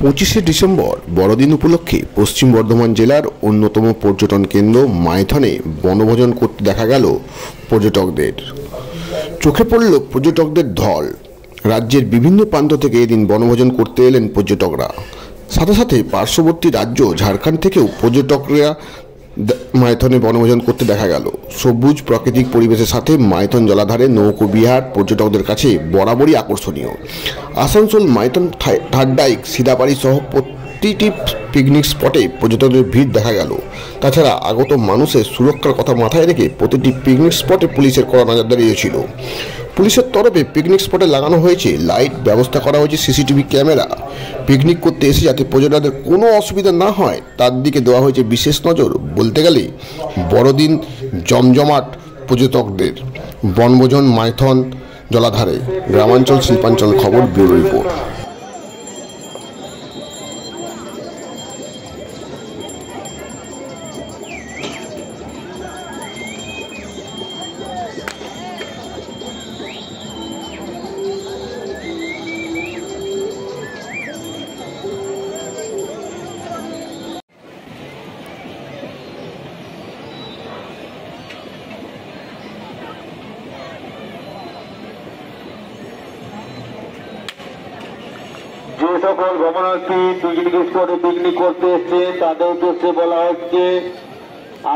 25শে December বড়দিন উপলক্ষে পশ্চিম বর্ধমান জেলার অন্যতম পর্যটন কেন্দ্র মাইথনে বনভোজন করতে দেখা গেল পর্যটকদের। চোখে পড়ল পর্যটকদের ঢল। রাজ্যের বিভিন্ন প্রান্ত থেকে এদিন বনভোজন করতে এলেন পর্যটকরা। সাথে সাথে পার্শ্ববর্তী রাজ্য ঝাড়খণ্ড থেকেও পর্যটকরা মাইথনে বনভোজন করতে দেখা গেল। সবুজ প্রাকৃতিক পরিবেশের সাথে মাইথন জলাধারে নৌকো বিহার পর্যটকদের কাছে বরাবরই আকর্ষণীয়। আসানসোল, মাইথন, থার্ডাইক, সিদাবাড়ি সহ প্রতিটি পিকনিক স্পটে পর্যটকদের ভিড় দেখা গেল। তাছাড়া আগত মানুষের সুরক্ষার কথা মাথায় রেখে প্রতিটি পিকনিক স্পটে পুলিশের কড়া নজরদারি ছিল। পুলিশের তরফে পিকনিক স্পটে লাগানো হয়েছে লাইট, ব্যবস্থা করা হয়েছে সিসিটিভি ক্যামেরা। পিকনিক করতে এসে যাতে পর্যটকদের কোনো অসুবিধা না হয় তার দিকে দেওয়া হয়েছে বিশেষ নজর। বলতে গেলে বড়দিন জমজমাট পর্যটকদের। বনভোজন মাইথন জলাধারে। গ্রামাঞ্চল শিল্পাঞ্চল খবর, ব্যুরো রিপোর্ট। যে সকল ভ্রমণার্থী পিকনিক স্পটে পিকনিক করতে এসছে তাদের উদ্দেশ্যে বলা হচ্ছে,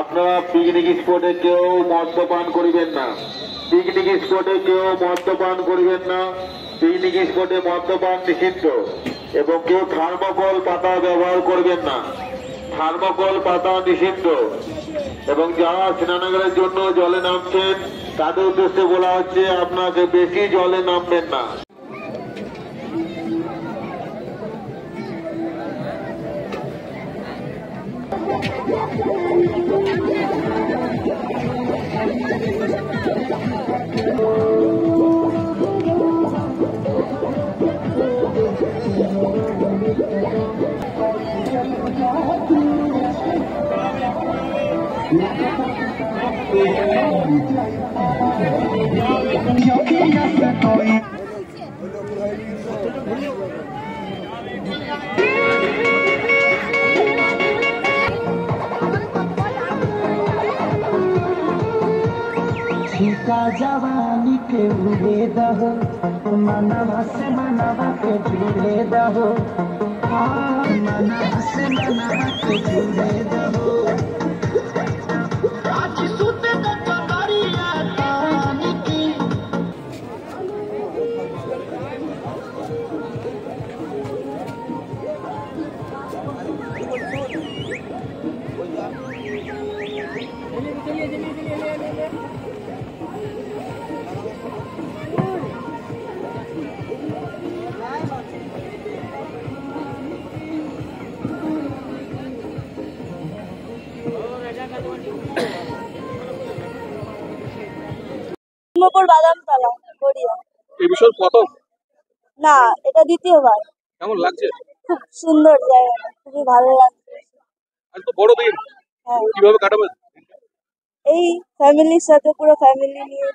আপনারা পিকনিক স্পটে কেউ মদ্যপান করিবেন না। পিকনিক স্পটে কেউ মদ্যপান করিবেন না। পিকনিক স্পটে মদ্যপান নিষিদ্ধ। এবং কেউ থার্মোকল পাতা ব্যবহার করবেন না। থার্মোকল পাতা নিষিদ্ধ। এবং যারা স্নানাগারের জন্য জলে নামছেন তাদের উদ্দেশ্যে বলা হচ্ছে, আপনাকে বেশি জলে নামবেন না। जवानी के उड़े दहो, मनवा से मनवा के जुड़े दहो, मनवा से मनवा के जुड़े दहो। आज सुते तो करिया तानी की বাদামতলা, গড়িয়া। এই বিষয় প্রথম না, এটা দ্বিতীয়বার। কেমন লাগছে? খুব সুন্দর জায়গা, খুবই ভালো লাগছে। আজ তো বড়দিন, কিভাবে কাটাবেন? এই ফ্যামিলির সাথে, পুরো ফ্যামিলি নিয়ে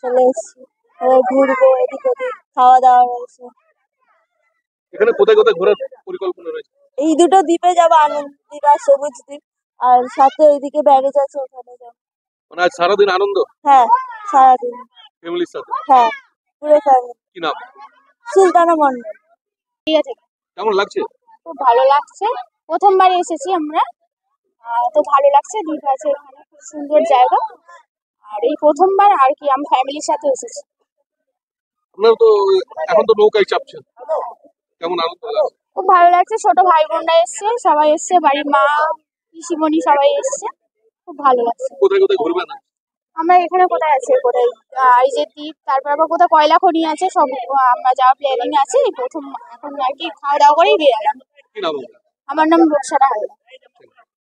চলে এসেছি। ঘুরবো, এদিক ওদিক, খাওয়া দাওয়া রয়েছে। এখানে কোথায় কোথায় ঘোরার পরিকল্পনা রয়েছে? এই দুটো দ্বীপে যাবো, আনন্দ দ্বীপ আর সবুজ দ্বীপ। আর সাথে ওইদিকে ব্যারেজ আছে, ওখানে যাবো। মানে আজ সারাদিন আনন্দ? হ্যাঁ, সারাদিন ফ্যামিলির সাথে? হ্যাঁ, পুরো ফ্যামিলি। কি নাম? সুলতানা মন্ডল। ঠিক আছে। কেমন লাগছে? খুব ভালো লাগছে, প্রথমবার এসেছি আমরা, তো ভালো লাগছে। দ্বীপ আছে এখানে, খুব সুন্দর জায়গা। আর এই প্রথমবার আর কি আমি ফ্যামিলির সাথে এসেছি। আপনারা তো এখন তো নৌকায় চাপছেন, কেমন আনন্দ লাগছে? খুব ভালো লাগছে, ছোট ভাই বোনরা এসছে, সবাই এসছে, বাড়ির মা, পিসিমণি সবাই এসছে, খুব ভালো লাগছে। কোথায় কোথায় ঘুরবেন? আমরা এখানে কোথায় আছে, কোথায় এই যে দ্বীপ, তারপর আবার কোথায় কয়লা খনি আছে, সব আমরা যাওয়া প্ল্যানিং আছে। প্রথম এখন আর কি খাওয়া দাওয়া করেই বেরোলাম। কি নাম? আমার নাম রোকসানা হালদার।